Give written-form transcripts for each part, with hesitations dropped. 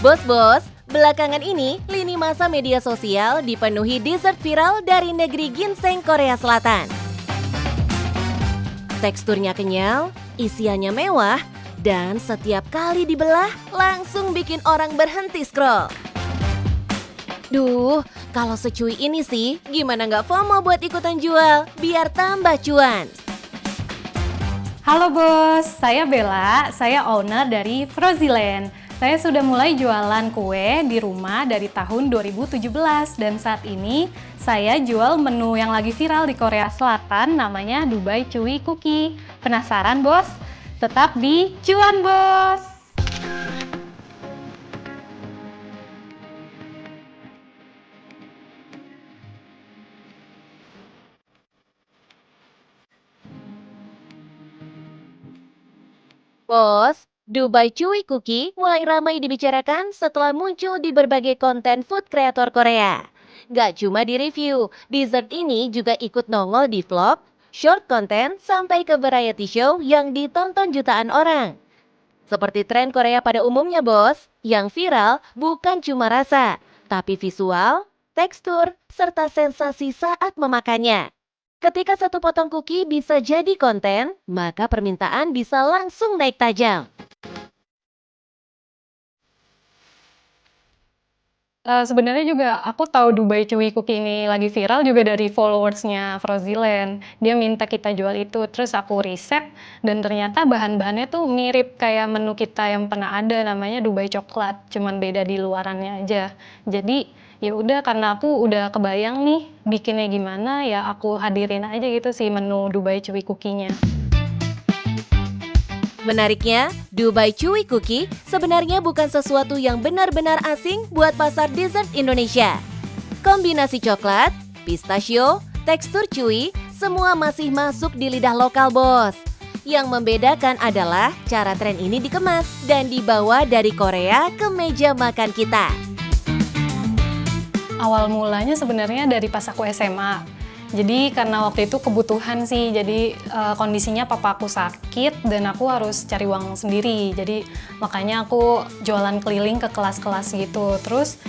Bos-bos, belakangan ini lini masa media sosial dipenuhi dessert viral dari negeri ginseng Korea Selatan. Teksturnya kenyal, isiannya mewah, dan setiap kali dibelah langsung bikin orang berhenti scroll. Duh, kalau secuy ini sih, gimana nggak FOMO buat ikutan jual, biar tambah cuan. Halo bos, saya Bella, saya owner dari Froziland. Saya sudah mulai jualan kue di rumah dari tahun 2017 dan saat ini saya jual menu yang lagi viral di Korea Selatan namanya Dubai Chewy Cookie. Penasaran bos? Tetap di Cuan Bos! Bos, Dubai Chewy Cookie mulai ramai dibicarakan setelah muncul di berbagai konten food kreator Korea. Gak cuma di review, dessert ini juga ikut nongol di vlog, short content, sampai ke variety show yang ditonton jutaan orang. Seperti tren Korea pada umumnya bos, yang viral bukan cuma rasa, tapi visual, tekstur, serta sensasi saat memakannya. Ketika satu potong cookie bisa jadi konten, maka permintaan bisa langsung naik tajam. Sebenarnya juga aku tahu Dubai Chewy Cookie ini lagi viral juga dari followersnya Froziland. Dia minta kita jual itu, terus aku riset dan ternyata bahan-bahannya tuh mirip kayak menu kita yang pernah ada namanya Dubai Coklat, cuman beda di luarannya aja. Jadi ya udah karena aku udah kebayang nih bikinnya gimana ya aku hadirin aja gitu sih menu Dubai Chewy Cookie-nya. Menariknya, Dubai Chewy Cookie sebenarnya bukan sesuatu yang benar-benar asing buat pasar dessert Indonesia. Kombinasi coklat, pistachio, tekstur chewy, semua masih masuk di lidah lokal bos. Yang membedakan adalah cara tren ini dikemas dan dibawa dari Korea ke meja makan kita. Awal mulanya sebenarnya dari pas aku SMA. Jadi karena waktu itu kebutuhan sih, jadi kondisinya papa aku sakit dan aku harus cari uang sendiri. Jadi makanya aku jualan keliling ke kelas-kelas gitu. Terus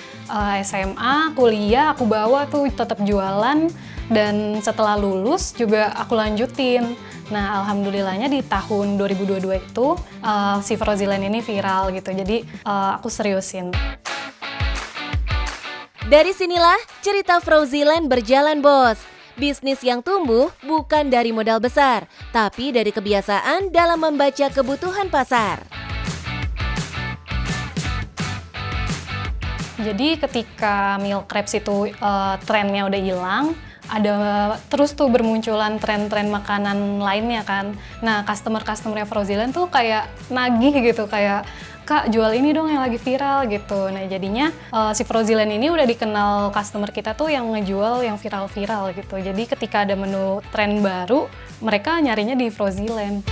SMA, kuliah aku bawa tuh tetap jualan dan setelah lulus juga aku lanjutin. Nah alhamdulillahnya di tahun 2022 itu si Froziland ini viral gitu. Jadi aku seriusin. Dari sinilah cerita Froziland berjalan bos. Bisnis yang tumbuh bukan dari modal besar, tapi dari kebiasaan dalam membaca kebutuhan pasar. Jadi ketika meal crepes itu trennya udah hilang, ada terus tuh bermunculan tren-tren makanan lainnya kan. Nah customer-customernya Froziland tuh kayak nagih gitu, kayak Kak jual ini dong yang lagi viral gitu. Nah jadinya si Froziland ini udah dikenal customer kita tuh yang ngejual yang viral-viral gitu. Jadi ketika ada menu tren baru, mereka nyarinya di Froziland.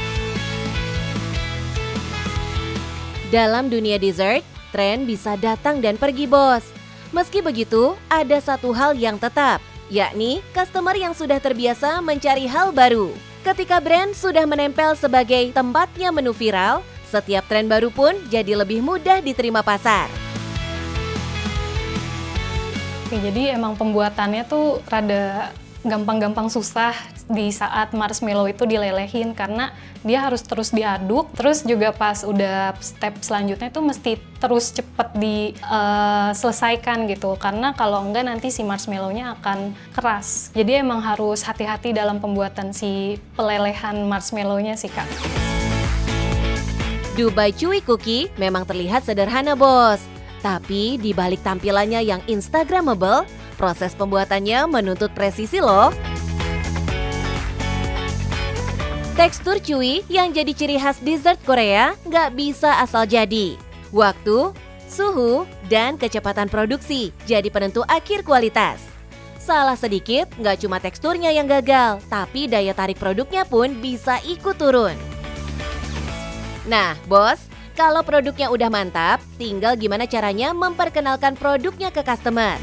Dalam dunia dessert, tren bisa datang dan pergi bos. Meski begitu, ada satu hal yang tetap, yakni customer yang sudah terbiasa mencari hal baru. Ketika brand sudah menempel sebagai tempatnya menu viral, setiap tren baru pun jadi lebih mudah diterima pasar. Oke, jadi emang pembuatannya tuh rada gampang-gampang susah di saat marshmallow itu dilelehin karena dia harus terus diaduk, terus juga pas udah step selanjutnya tuh mesti terus cepet diselesaikan gitu karena kalau enggak nanti si marshmallow-nya akan keras. Jadi emang harus hati-hati dalam pembuatan si pelelehan marshmallow-nya sih Kak. Dubai Chewy Cookie memang terlihat sederhana bos, tapi di balik tampilannya yang instagramable, proses pembuatannya menuntut presisi loh. Tekstur chewy yang jadi ciri khas dessert Korea nggak bisa asal jadi. Waktu, suhu, dan kecepatan produksi jadi penentu akhir kualitas. Salah sedikit, nggak cuma teksturnya yang gagal, tapi daya tarik produknya pun bisa ikut turun. Nah, bos, kalau produknya udah mantap, tinggal gimana caranya memperkenalkan produknya ke customer.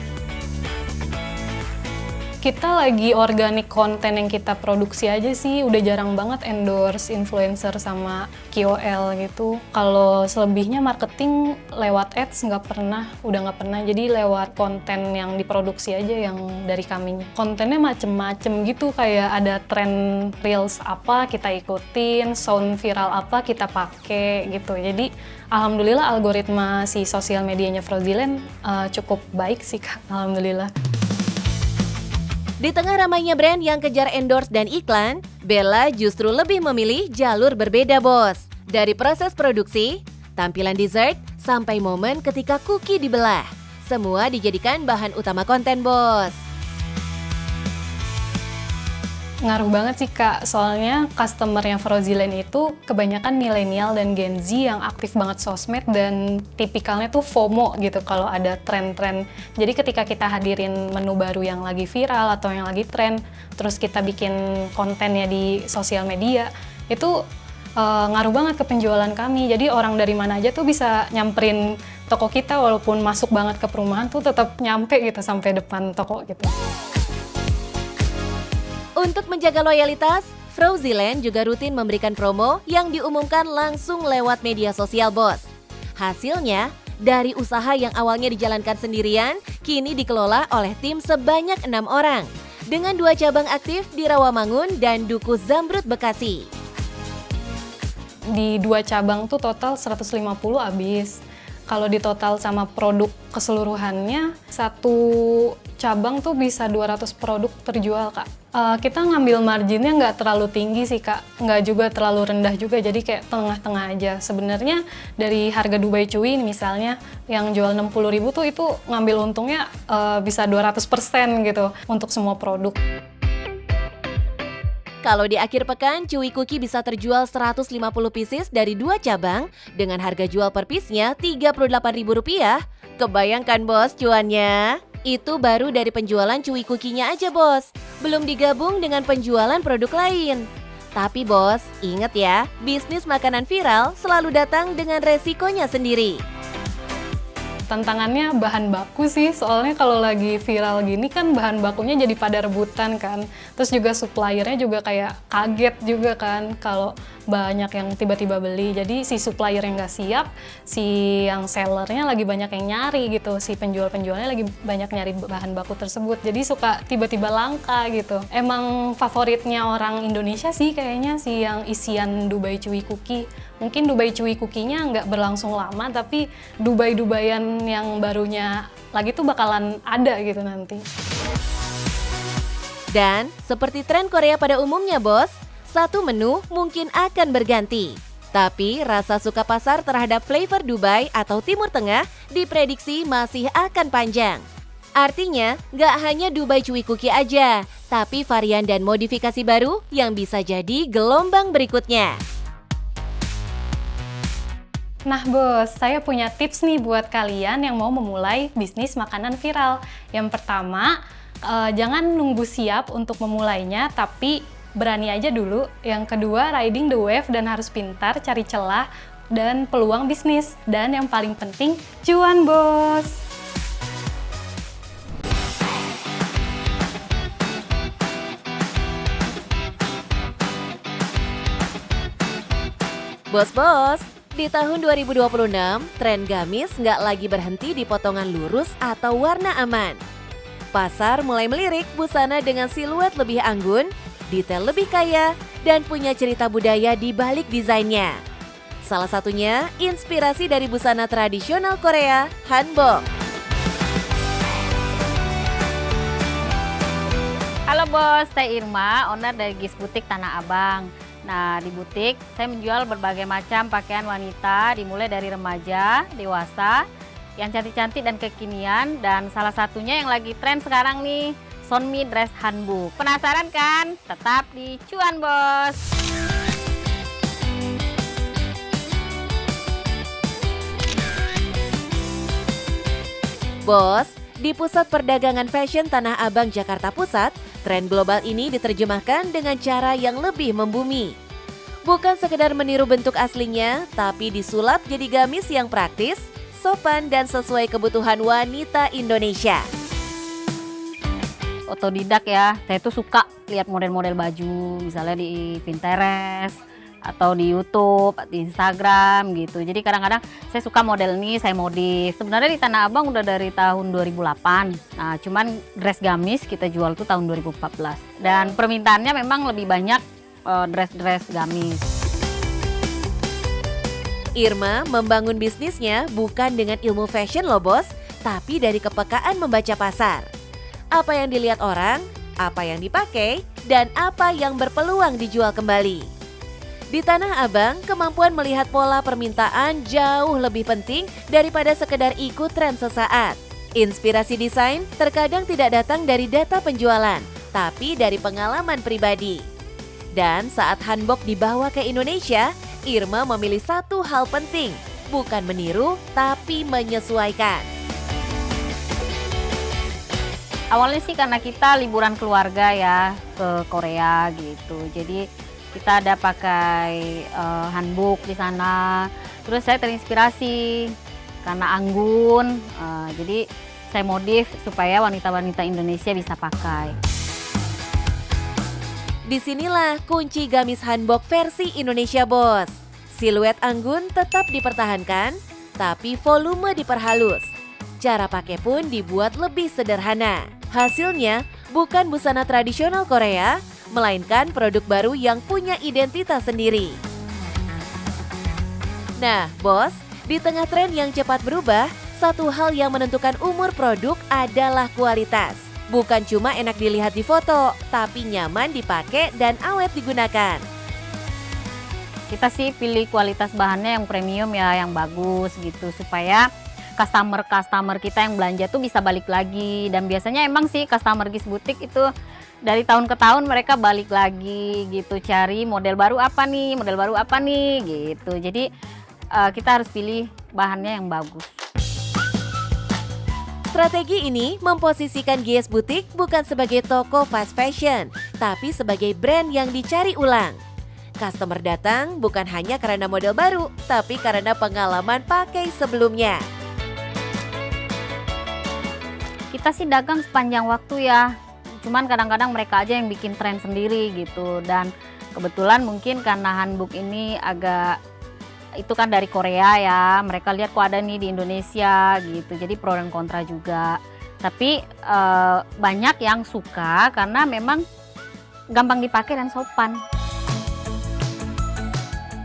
Kita lagi organik konten yang kita produksi aja sih, udah jarang banget endorse influencer sama KOL gitu. Kalau selebihnya marketing lewat ads udah nggak pernah. Jadi lewat konten yang diproduksi aja yang dari kaminya. Kontennya macem-macem gitu, kayak ada tren reels apa kita ikutin, sound viral apa kita pakai gitu. Jadi alhamdulillah algoritma si sosial medianya Froziland cukup baik sih Kak, alhamdulillah. Di tengah ramainya brand yang kejar endorse dan iklan, Bella justru lebih memilih jalur berbeda, Bos. Dari proses produksi, tampilan dessert, sampai momen ketika cookie dibelah. Semua dijadikan bahan utama konten, Bos. Ngaruh banget sih Kak, soalnya customernya Froziland itu kebanyakan milenial dan Gen Z yang aktif banget sosmed dan tipikalnya tuh FOMO gitu kalau ada tren-tren. Jadi ketika kita hadirin menu baru yang lagi viral atau yang lagi tren, terus kita bikin kontennya di sosial media, itu ngaruh banget ke penjualan kami. Jadi orang dari mana aja tuh bisa nyamperin toko kita, walaupun masuk banget ke perumahan tuh tetap nyampe gitu sampai depan toko gitu. Untuk menjaga loyalitas, Froziland juga rutin memberikan promo yang diumumkan langsung lewat media sosial, Bos. Hasilnya, dari usaha yang awalnya dijalankan sendirian, kini dikelola oleh tim sebanyak 6 orang. Dengan 2 cabang aktif di Rawamangun dan Duku Zamrud, Bekasi. Di 2 cabang tuh total 150 habis. Kalau di total sama produk keseluruhannya, 1 cabang tuh bisa 200 produk terjual, Kak. Kita ngambil marginnya nggak terlalu tinggi sih, Kak. Nggak juga terlalu rendah juga, jadi kayak tengah-tengah aja. Sebenarnya dari harga Dubai Cuy misalnya, yang jual 60.000 tuh itu ngambil untungnya bisa 200% gitu untuk semua produk. Kalau di akhir pekan, Cuy Cookie bisa terjual 150 pieces dari 2 cabang dengan harga jual per piece-nya Rp38.000. Kebayangkan, Bos, cuannya? Itu baru dari penjualan Cuy Cookie-nya aja, Bos. Belum digabung dengan penjualan produk lain. Tapi, Bos, ingat ya, bisnis makanan viral selalu datang dengan resikonya sendiri. Tantangannya bahan baku sih, soalnya kalau lagi viral gini kan bahan bakunya jadi pada rebutan kan. Terus juga suppliernya juga kayak kaget juga kan kalau banyak yang tiba-tiba beli. Jadi si supplier yang nggak siap, si yang sellernya lagi banyak yang nyari gitu. Si penjual-penjualnya lagi banyak nyari bahan baku tersebut. Jadi suka tiba-tiba langka gitu. Emang favoritnya orang Indonesia sih kayaknya si yang isian Dubai Cuy Cookie. Mungkin Dubai Cuy Cookie-nya nggak berlangsung lama, tapi Dubai-Dubaian yang barunya lagi tuh bakalan ada gitu nanti. Dan seperti tren Korea pada umumnya, Bos, satu menu mungkin akan berganti. Tapi rasa suka pasar terhadap flavor Dubai atau Timur Tengah diprediksi masih akan panjang. Artinya, nggak hanya Dubai Cuy Cookie aja, tapi varian dan modifikasi baru yang bisa jadi gelombang berikutnya. Nah Bos, saya punya tips nih buat kalian yang mau memulai bisnis makanan viral. Yang pertama, jangan nunggu siap untuk memulainya, tapi berani aja dulu. Yang kedua, riding the wave dan harus pintar cari celah dan peluang bisnis. Dan yang paling penting, cuan Bos! Bos-bos, di tahun 2026, tren gamis nggak lagi berhenti di potongan lurus atau warna aman. Pasar mulai melirik busana dengan siluet lebih anggun, detail lebih kaya, dan punya cerita budaya di balik desainnya. Salah satunya inspirasi dari busana tradisional Korea, hanbok. Halo bos, saya Irma, owner dari Gis Butik Tanah Abang. Nah, di butik saya menjual berbagai macam pakaian wanita, dimulai dari remaja, dewasa, yang cantik-cantik dan kekinian, dan salah satunya yang lagi tren sekarang nih, Sonmi Dress Hanbok. Penasaran kan? Tetap di Cuan Bos! Bos, di Pusat Perdagangan Fashion Tanah Abang, Jakarta Pusat, tren global ini diterjemahkan dengan cara yang lebih membumi. Bukan sekedar meniru bentuk aslinya, tapi disulap jadi gamis yang praktis, sopan, dan sesuai kebutuhan wanita Indonesia. otodidak ya. Saya tuh suka lihat model-model baju, misalnya di Pinterest atau di YouTube, di Instagram gitu. Jadi kadang-kadang saya suka model ini, saya modif. Sebenarnya di Tanah Abang udah dari tahun 2008. Nah, cuman dress gamis kita jual tuh tahun 2014. Dan permintaannya memang lebih banyak dress-dress gamis. Irma membangun bisnisnya bukan dengan ilmu fashion loh bos, tapi dari kepekaan membaca pasar. Apa yang dilihat orang, apa yang dipakai, dan apa yang berpeluang dijual kembali. Di Tanah Abang, kemampuan melihat pola permintaan jauh lebih penting daripada sekedar ikut tren sesaat. Inspirasi desain terkadang tidak datang dari data penjualan, tapi dari pengalaman pribadi. Dan saat hanbok dibawa ke Indonesia, Irma memilih satu hal penting, bukan meniru, tapi menyesuaikan. Awalnya sih karena kita liburan keluarga ya ke Korea gitu. Jadi kita ada pakai hanbok di sana. Terus saya terinspirasi karena anggun. Jadi saya modif supaya wanita-wanita Indonesia bisa pakai. Disinilah kunci gamis hanbok versi Indonesia bos. Siluet anggun tetap dipertahankan, tapi volume diperhalus. Cara pakai pun dibuat lebih sederhana. Hasilnya bukan busana tradisional Korea, melainkan produk baru yang punya identitas sendiri. Nah, bos, di tengah tren yang cepat berubah, satu hal yang menentukan umur produk adalah kualitas. Bukan cuma enak dilihat di foto, tapi nyaman dipakai dan awet digunakan. Kita sih pilih kualitas bahannya yang premium ya, yang bagus gitu, supaya customer kita yang belanja tuh bisa balik lagi. Dan biasanya emang sih customer Gis Butik itu dari tahun ke tahun mereka balik lagi gitu, cari model baru apa nih gitu. Jadi kita harus pilih bahannya yang bagus. Strategi ini memposisikan Gis Butik bukan sebagai toko fast fashion, tapi sebagai brand yang dicari ulang. Customer datang bukan hanya karena model baru, tapi karena pengalaman pakai sebelumnya. Kita sih dagang sepanjang waktu ya, cuman kadang-kadang mereka aja yang bikin tren sendiri gitu. Dan kebetulan mungkin karena hanbok ini agak itu kan dari Korea ya, mereka lihat kok ada nih di Indonesia gitu, jadi pro dan kontra juga. Tapi banyak yang suka karena memang gampang dipakai dan sopan.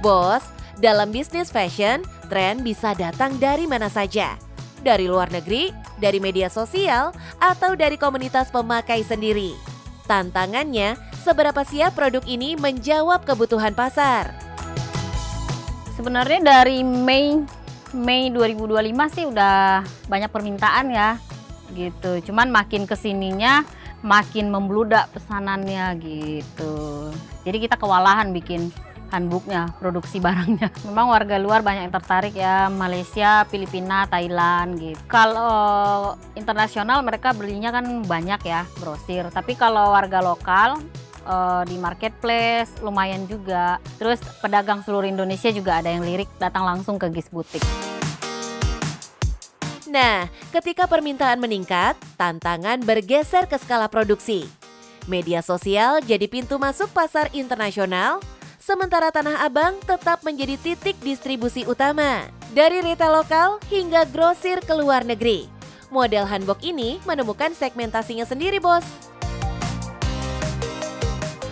Bos, dalam bisnis fashion, tren bisa datang dari mana saja. Dari luar negeri, dari media sosial, atau dari komunitas pemakai sendiri. Tantangannya, seberapa siap produk ini menjawab kebutuhan pasar. Sebenarnya dari Mei 2025 sih udah banyak permintaan ya gitu. Cuman makin kesininya makin membludak pesanannya gitu. Jadi kita kewalahan bikin hanboknya, produksi barangnya. Memang warga luar banyak yang tertarik ya, Malaysia, Filipina, Thailand gitu. Kalau internasional mereka belinya kan banyak ya, grosir. Tapi kalau warga lokal di marketplace lumayan juga. Terus pedagang seluruh Indonesia juga ada yang lirik datang langsung ke Gis Butik. Nah, ketika permintaan meningkat, tantangan bergeser ke skala produksi. Media sosial jadi pintu masuk pasar internasional, sementara Tanah Abang tetap menjadi titik distribusi utama. Dari retail lokal hingga grosir ke luar negeri. Model hanbok ini menemukan segmentasinya sendiri, bos.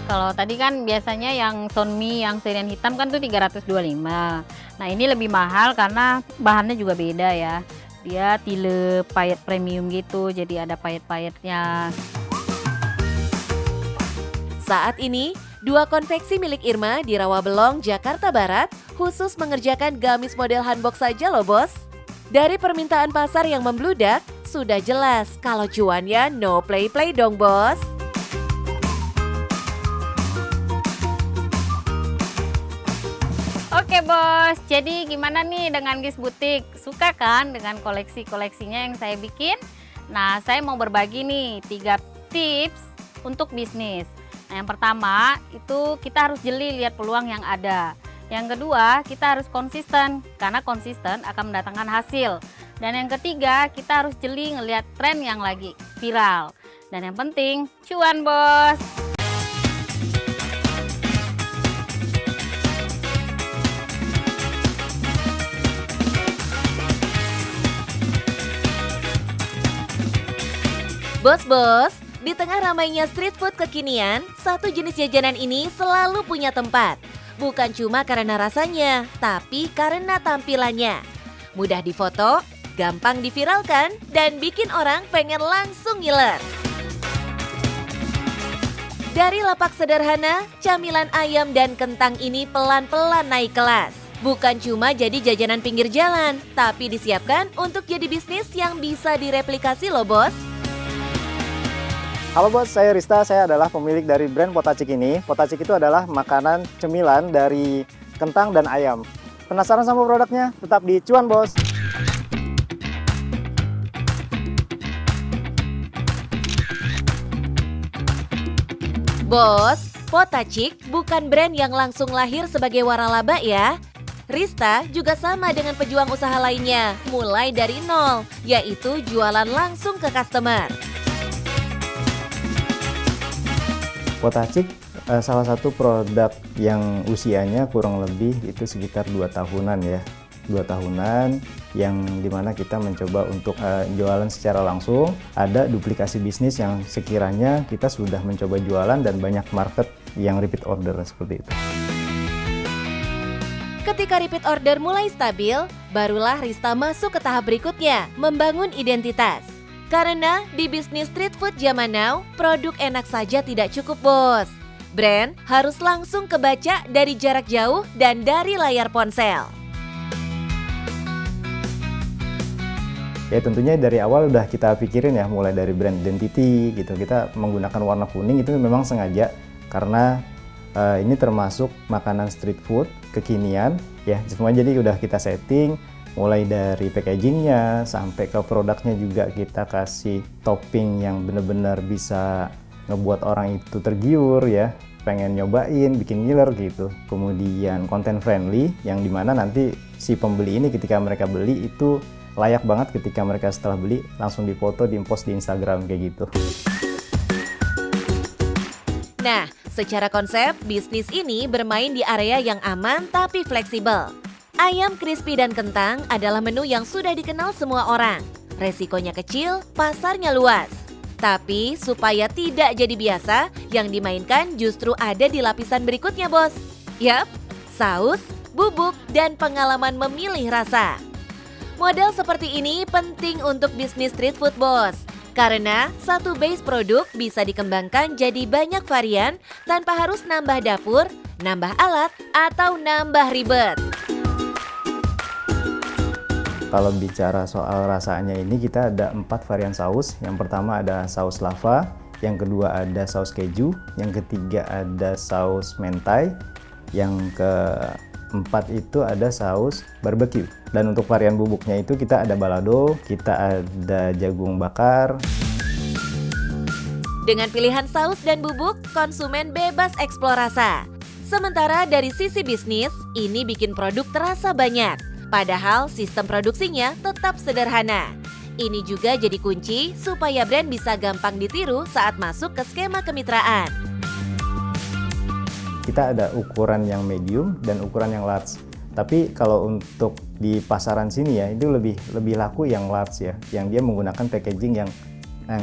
Kalau tadi kan biasanya yang Sonmi yang sirian hitam kan tuh 325. Nah ini lebih mahal karena bahannya juga beda ya. Dia tile payet premium gitu, jadi ada payet-payetnya. Saat ini, 2 konveksi milik Irma di Rawabelong, Jakarta Barat khusus mengerjakan gamis model hanbok saja loh bos. Dari permintaan pasar yang membludak, sudah jelas kalau cuannya no play-play dong bos. Oke bos, jadi gimana nih dengan Gis Butik? Suka kan dengan koleksi-koleksinya yang saya bikin? Nah, saya mau berbagi nih 3 tips untuk bisnis. Nah, yang pertama itu kita harus jeli lihat peluang yang ada. Yang kedua, kita harus konsisten karena konsisten akan mendatangkan hasil. Dan yang ketiga, kita harus jeli ngelihat tren yang lagi viral. Dan yang penting, cuan bos! Bos-bos, di tengah ramainya street food kekinian, satu jenis jajanan ini selalu punya tempat. Bukan cuma karena rasanya, tapi karena tampilannya. Mudah difoto, gampang diviralkan, dan bikin orang pengen langsung ngiler. Dari lapak sederhana, camilan ayam dan kentang ini pelan-pelan naik kelas. Bukan cuma jadi jajanan pinggir jalan, tapi disiapkan untuk jadi bisnis yang bisa direplikasi loh bos. Halo bos, saya Rista, saya adalah pemilik dari brand Potacik ini. Potacik itu adalah makanan cemilan dari kentang dan ayam. Penasaran sama produknya? Tetap di Cuan Bos! Bos, Potacik bukan brand yang langsung lahir sebagai waralaba ya. Rista juga sama dengan pejuang usaha lainnya, mulai dari nol, yaitu jualan langsung ke customer. Potacik salah satu produk yang usianya kurang lebih itu sekitar 2 tahunan ya. 2 tahunan yang dimana kita mencoba untuk jualan secara langsung. Ada duplikasi bisnis yang sekiranya kita sudah mencoba jualan dan banyak market yang repeat order seperti itu. Ketika repeat order mulai stabil, barulah Rista masuk ke tahap berikutnya, membangun identitas. Karena di bisnis street food zaman now, produk enak saja tidak cukup bos. Brand harus langsung kebaca dari jarak jauh dan dari layar ponsel. Ya tentunya dari awal udah kita pikirin ya, mulai dari brand identity gitu. Kita menggunakan warna kuning itu memang sengaja karena ini termasuk makanan street food kekinian ya. Semua jadi udah kita setting. Mulai dari packagingnya sampai ke produknya juga kita kasih topping yang benar-benar bisa ngebuat orang itu tergiur ya, pengen nyobain, bikin ngiler gitu. Kemudian content friendly yang dimana nanti si pembeli ini ketika mereka beli itu layak banget ketika mereka setelah beli langsung dipoto, di-post di Instagram kayak gitu. Nah, secara konsep, bisnis ini bermain di area yang aman tapi fleksibel. Ayam crispy dan kentang adalah menu yang sudah dikenal semua orang. Resikonya kecil, pasarnya luas. Tapi supaya tidak jadi biasa, yang dimainkan justru ada di lapisan berikutnya bos. Yap, saus, bubuk, dan pengalaman memilih rasa. Model seperti ini penting untuk bisnis street food bos. Karena satu base produk bisa dikembangkan jadi banyak varian tanpa harus nambah dapur, nambah alat, atau nambah ribet. Kalau bicara soal rasanya ini kita ada 4 varian saus. Yang pertama ada saus lava, yang kedua ada saus keju, yang ketiga ada saus mentai, yang keempat itu ada saus barbecue. Dan untuk varian bubuknya itu kita ada balado, kita ada jagung bakar. Dengan pilihan saus dan bubuk, konsumen bebas eksplor rasa. Sementara dari sisi bisnis, ini bikin produk terasa banyak. Padahal sistem produksinya tetap sederhana. Ini juga jadi kunci supaya brand bisa gampang ditiru saat masuk ke skema kemitraan. Kita ada ukuran yang medium dan ukuran yang large. Tapi kalau untuk di pasaran sini ya, itu lebih laku yang large ya, yang dia menggunakan packaging yang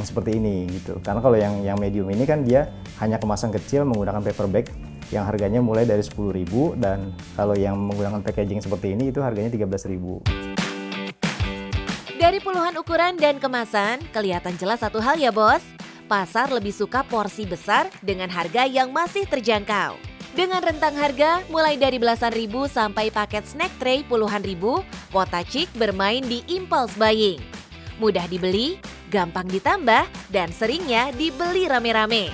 seperti ini gitu. Karena kalau yang medium ini kan dia hanya kemasan kecil menggunakan paper bag yang harganya mulai dari 10.000, dan kalau yang menggunakan packaging seperti ini itu harganya 13.000. Dari puluhan ukuran dan kemasan, kelihatan jelas satu hal ya bos. Pasar lebih suka porsi besar dengan harga yang masih terjangkau. Dengan rentang harga mulai dari belasan ribu sampai paket snack tray puluhan ribu, Potacik bermain di impulse buying. Mudah dibeli, gampang ditambah, dan seringnya dibeli rame-rame.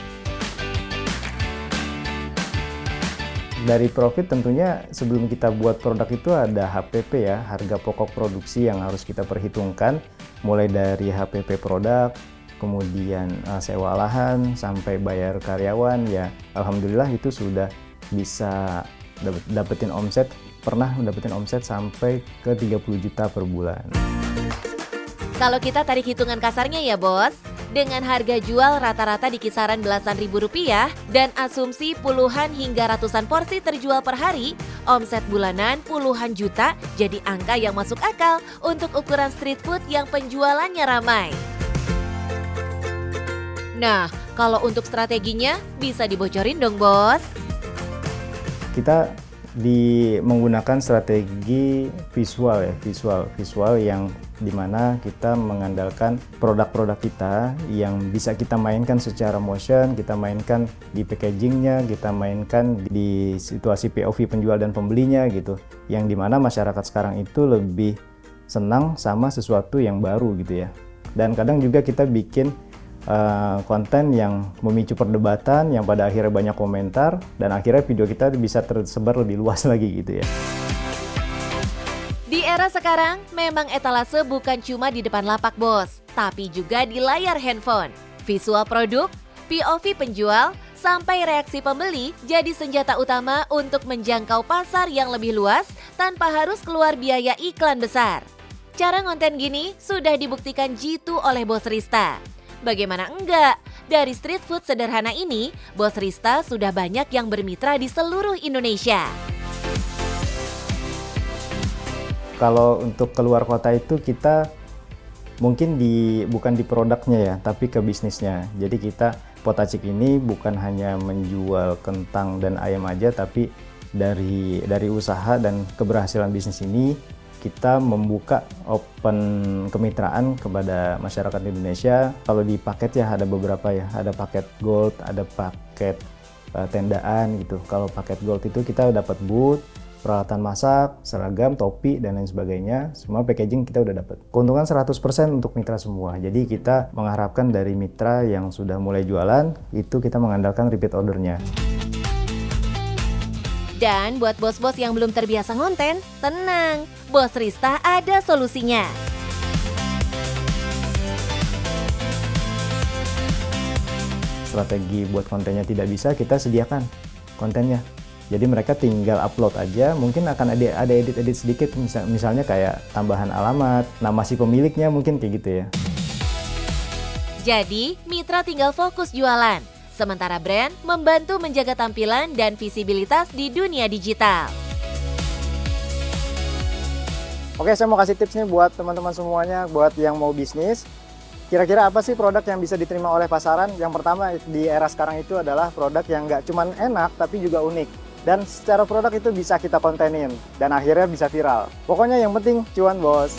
Dari profit tentunya sebelum kita buat produk itu ada HPP ya, harga pokok produksi yang harus kita perhitungkan. Mulai dari HPP produk, kemudian sewa lahan, sampai bayar karyawan ya. Alhamdulillah itu sudah bisa dapetin omset, pernah dapetin omset sampai ke 30 juta per bulan. Kalau kita tarik hitungan kasarnya ya bos, dengan harga jual rata-rata di kisaran belasan ribu rupiah dan asumsi puluhan hingga ratusan porsi terjual per hari, omset bulanan puluhan juta jadi angka yang masuk akal untuk ukuran street food yang penjualannya ramai. Nah, kalau untuk strateginya bisa dibocorin dong, Bos. Kita menggunakan strategi visual yang dimana kita mengandalkan produk-produk kita yang bisa kita mainkan secara motion, kita mainkan di packagingnya, kita mainkan di situasi POV penjual dan pembelinya gitu, yang dimana masyarakat sekarang itu lebih senang sama sesuatu yang baru gitu ya. Dan kadang juga kita bikin konten yang memicu perdebatan yang pada akhirnya banyak komentar dan akhirnya video kita bisa tersebar lebih luas lagi gitu ya. Di era sekarang, memang etalase bukan cuma di depan lapak, Bos, tapi juga di layar handphone. Visual produk, POV penjual, sampai reaksi pembeli jadi senjata utama untuk menjangkau pasar yang lebih luas tanpa harus keluar biaya iklan besar. Cara ngonten gini sudah dibuktikan jitu oleh Bos Rista. Bagaimana enggak? Dari street food sederhana ini, Bos Rista sudah banyak yang bermitra di seluruh Indonesia. Kalau untuk keluar kota itu kita mungkin bukan di produknya ya, tapi ke bisnisnya. Jadi kita Potacik ini bukan hanya menjual kentang dan ayam aja, tapi dari usaha dan keberhasilan bisnis ini kita membuka open kemitraan kepada masyarakat Indonesia. Kalau di paket ya ada beberapa ya, ada paket gold, ada paket tendaan gitu. Kalau paket gold itu kita dapat booth, peralatan masak, seragam, topi, dan lain sebagainya. Semua packaging kita udah dapat. Keuntungan 100% untuk mitra semua. Jadi kita mengharapkan dari mitra yang sudah mulai jualan, itu kita mengandalkan repeat ordernya. Dan buat bos-bos yang belum terbiasa ngonten, tenang, Bos Rista ada solusinya. Strategi buat kontennya tidak bisa, kita sediakan kontennya. Jadi mereka tinggal upload aja, mungkin akan ada edit-edit sedikit, misalnya kayak tambahan alamat, nama si pemiliknya mungkin kayak gitu ya. Jadi, mitra tinggal fokus jualan. Sementara brand membantu menjaga tampilan dan visibilitas di dunia digital. Oke, saya mau kasih tips nih buat teman-teman semuanya, buat yang mau bisnis. Kira-kira apa sih produk yang bisa diterima oleh pasaran? Yang pertama di era sekarang itu adalah produk yang nggak cuma enak, tapi juga unik. Dan secara produk itu bisa kita kontenin, dan akhirnya bisa viral. Pokoknya yang penting cuan, Bos.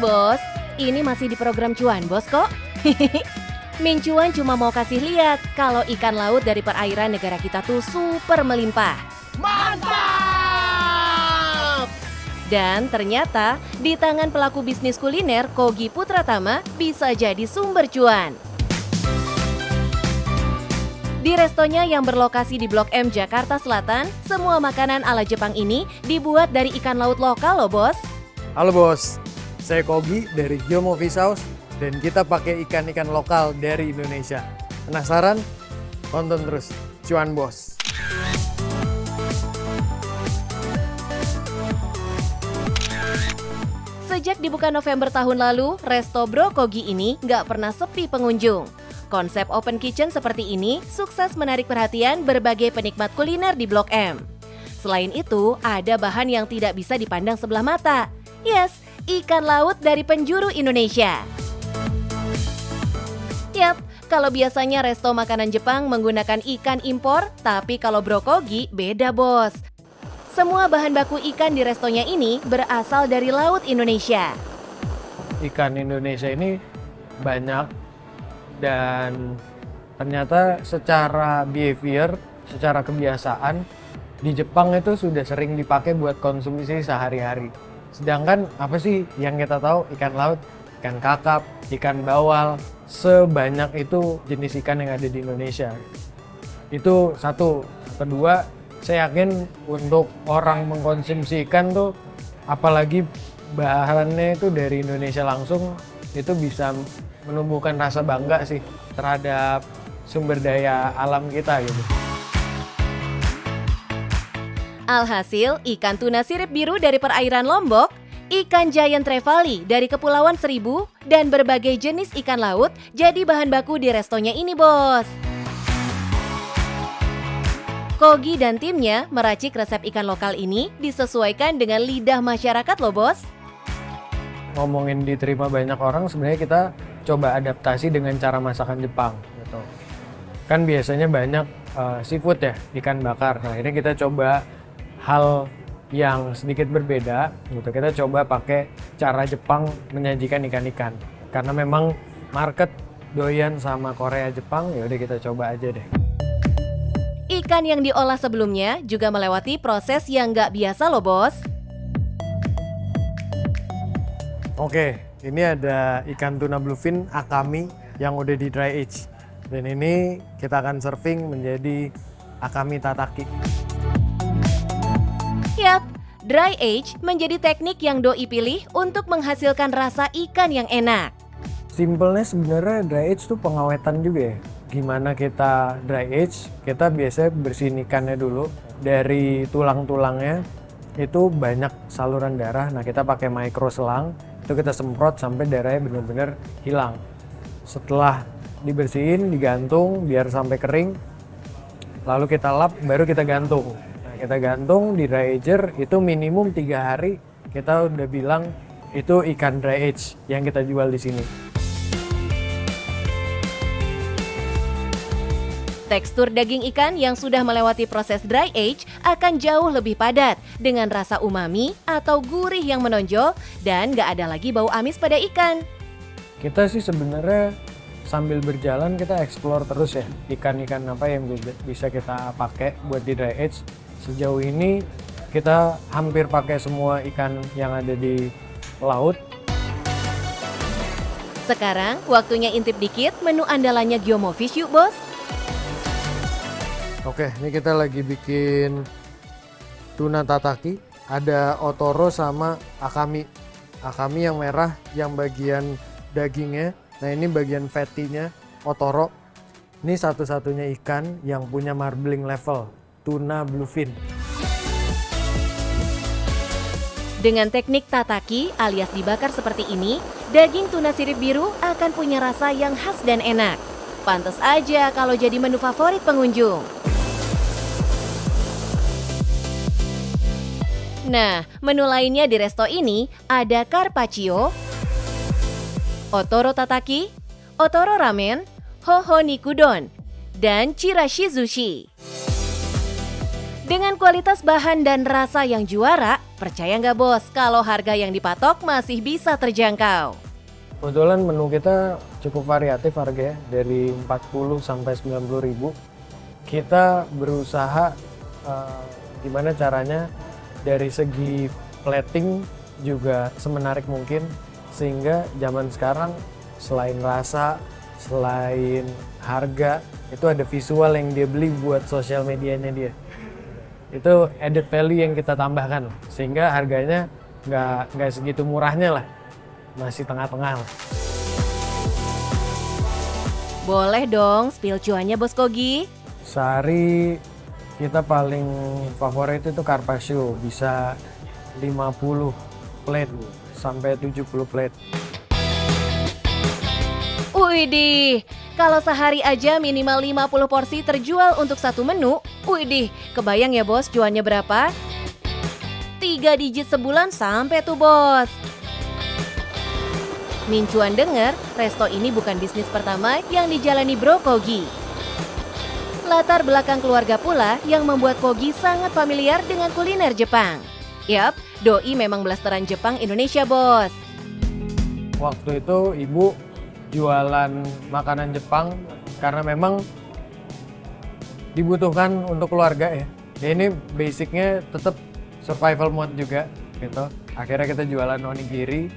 Bos, ini masih di program Cuan Bos kok. Min Cuan cuma mau kasih lihat kalau ikan laut dari perairan negara kita tuh super melimpah. Mantap! Dan ternyata di tangan pelaku bisnis kuliner Kogi Putratama bisa jadi sumber cuan. Di restonya yang berlokasi di Blok M, Jakarta Selatan, semua makanan ala Jepang ini dibuat dari ikan laut lokal loh, Bos. Halo Bos, saya Kogi dari Gilmo Fish House dan kita pakai ikan-ikan lokal dari Indonesia. Penasaran? Tonton terus, Cuan Bos. Sejak dibuka November tahun lalu, Resto Bro Kogi ini nggak pernah sepi pengunjung. Konsep open kitchen seperti ini sukses menarik perhatian berbagai penikmat kuliner di Blok M. Selain itu, ada bahan yang tidak bisa dipandang sebelah mata. Yes, ikan laut dari penjuru Indonesia. Yap, kalau biasanya resto makanan Jepang menggunakan ikan impor, tapi kalau Bro Kogi beda, Bos. Semua bahan baku ikan di restonya ini berasal dari laut Indonesia. Ikan Indonesia ini banyak dan ternyata secara behavior, secara kebiasaan di Jepang itu sudah sering dipakai buat konsumsi sehari-hari. Sedangkan apa sih yang kita tahu ikan laut, ikan kakap, ikan bawal, sebanyak itu jenis ikan yang ada di Indonesia. Itu satu. Kedua, saya yakin untuk orang mengkonsumsi ikan tuh, apalagi bahannya itu dari Indonesia langsung, itu bisa menumbuhkan rasa bangga sih terhadap sumber daya alam kita gitu. Alhasil, ikan tuna sirip biru dari perairan Lombok, ikan giant trevally dari Kepulauan Seribu, dan berbagai jenis ikan laut jadi bahan baku di restonya ini, bos. Kogi dan timnya meracik resep ikan lokal ini disesuaikan dengan lidah masyarakat loh, bos. Ngomongin diterima banyak orang, sebenarnya kita coba adaptasi dengan cara masakan Jepang gitu. Kan biasanya banyak seafood ya, ikan bakar. Nah, ini kita coba hal yang sedikit berbeda gitu. Kita coba pakai cara Jepang menyajikan ikan-ikan. Karena memang market doyan sama Korea Jepang, ya udah kita coba aja deh. Ikan yang diolah sebelumnya juga melewati proses yang nggak biasa loh, bos. Oke, ini ada ikan tuna bluefin akami yang udah di dry age. Dan ini kita akan serving menjadi akami tataki. Yap, dry age menjadi teknik yang doi pilih untuk menghasilkan rasa ikan yang enak. Simpelnya sebenarnya dry age tuh pengawetan juga ya. Gimana kita dry age, kita biasanya bersihin ikannya dulu. Dari tulang-tulangnya itu banyak saluran darah. Nah, kita pakai micro selang, itu kita semprot sampai darahnya benar-benar hilang. Setelah dibersihin, digantung biar sampai kering, lalu kita lap, baru kita gantung. Nah, kita gantung di dry ager itu minimum 3 hari, kita udah bilang itu ikan dry age yang kita jual di sini. Tekstur daging ikan yang sudah melewati proses dry age akan jauh lebih padat dengan rasa umami atau gurih yang menonjol dan gak ada lagi bau amis pada ikan. Kita sih sebenarnya sambil berjalan kita explore terus ya, ikan-ikan apa yang bisa kita pakai buat di dry age. Sejauh ini kita hampir pakai semua ikan yang ada di laut. Sekarang waktunya intip dikit menu andalannya Gyomo Fish yuk, bos. Oke, ini kita lagi bikin tuna tataki. Ada otoro sama akami. Akami yang merah, yang bagian dagingnya. Nah, ini bagian fatty-nya, otoro. Ini satu-satunya ikan yang punya marbling level, tuna bluefin. Dengan teknik tataki alias dibakar seperti ini, daging tuna sirip biru akan punya rasa yang khas dan enak. Pantes aja kalau jadi menu favorit pengunjung. Nah, menu lainnya di resto ini ada carpaccio, otoro tataki, otoro ramen, hoho nikudon, dan chirashi sushi. Dengan kualitas bahan dan rasa yang juara, percaya nggak bos kalau harga yang dipatok masih bisa terjangkau? Kebetulan menu kita cukup variatif harganya, dari 40 sampai 90 ribu. Kita berusaha gimana caranya dari segi plating juga semenarik mungkin, sehingga zaman sekarang selain rasa, selain harga, itu ada visual yang dia beli buat sosial medianya dia. Itu added value yang kita tambahkan, sehingga harganya nggak segitu murahnya lah, masih tengah-tengah lah. Boleh dong spill cuannya bos Kogi. Sehari kita paling favorit itu carpaccio, bisa 50 plate sampai 70 plate. Widih, kalau sehari aja minimal 50 porsi terjual untuk satu menu, widih, kebayang ya bos cuannya berapa? 3 digit sebulan sampai tuh bos. Mincuan denger, resto ini bukan bisnis pertama yang dijalani Bro Kogi. Latar belakang keluarga pula yang membuat Kogi sangat familiar dengan kuliner Jepang. Yap, doi memang blasteran Jepang Indonesia, bos. Waktu itu ibu jualan makanan Jepang karena memang dibutuhkan untuk keluarga ya. Ya ini basicnya tetap survival mode juga gitu. Akhirnya kita jualan onigiri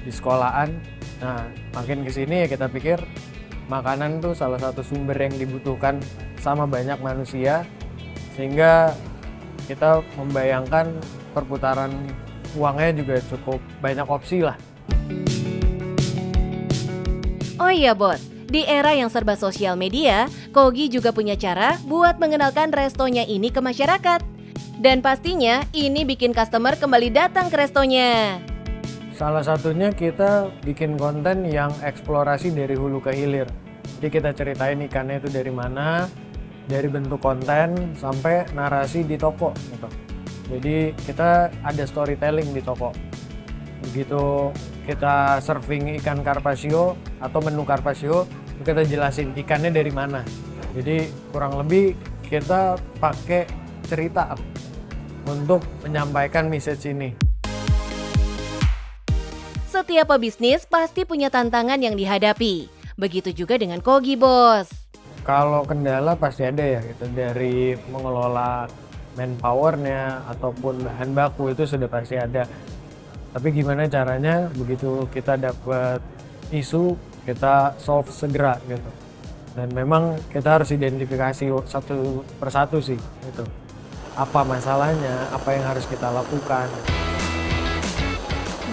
di sekolahan. Nah, makin kesini ya kita pikir makanan tuh salah satu sumber yang dibutuhkan sama banyak manusia, sehingga kita membayangkan perputaran uangnya juga cukup banyak opsi lah. Oh iya bos, di era yang serba sosial media, Kogi juga punya cara buat mengenalkan restonya ini ke masyarakat. Dan pastinya ini bikin customer kembali datang ke restonya. Salah satunya kita bikin konten yang eksplorasi dari hulu ke hilir. Jadi kita ceritain ikannya itu dari mana, dari bentuk konten sampai narasi di toko gitu. Jadi kita ada storytelling di toko. Begitu kita serving ikan carpaccio atau menu carpaccio, kita jelasin ikannya dari mana. Jadi kurang lebih kita pakai cerita untuk menyampaikan message ini. Setiap pebisnis pasti punya tantangan yang dihadapi. Begitu juga dengan Kogi bos. Kalau kendala pasti ada ya gitu, dari mengelola manpowernya ataupun bahan baku itu sudah pasti ada. Tapi gimana caranya begitu kita dapat isu, kita solve segera gitu. Dan memang kita harus identifikasi satu persatu sih gitu. Apa masalahnya, apa yang harus kita lakukan.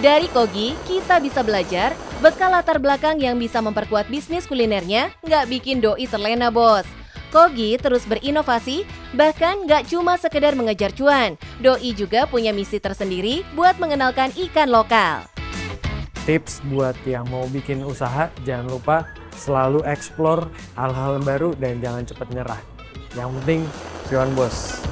Dari Kogi, kita bisa belajar bekal latar belakang yang bisa memperkuat bisnis kulinernya nggak bikin doi terlena bos. Kogi terus berinovasi, bahkan nggak cuma sekedar mengejar cuan. Doi juga punya misi tersendiri buat mengenalkan ikan lokal. Tips buat yang mau bikin usaha, jangan lupa selalu explore hal-hal baru dan jangan cepat nyerah. Yang penting, cuan bos.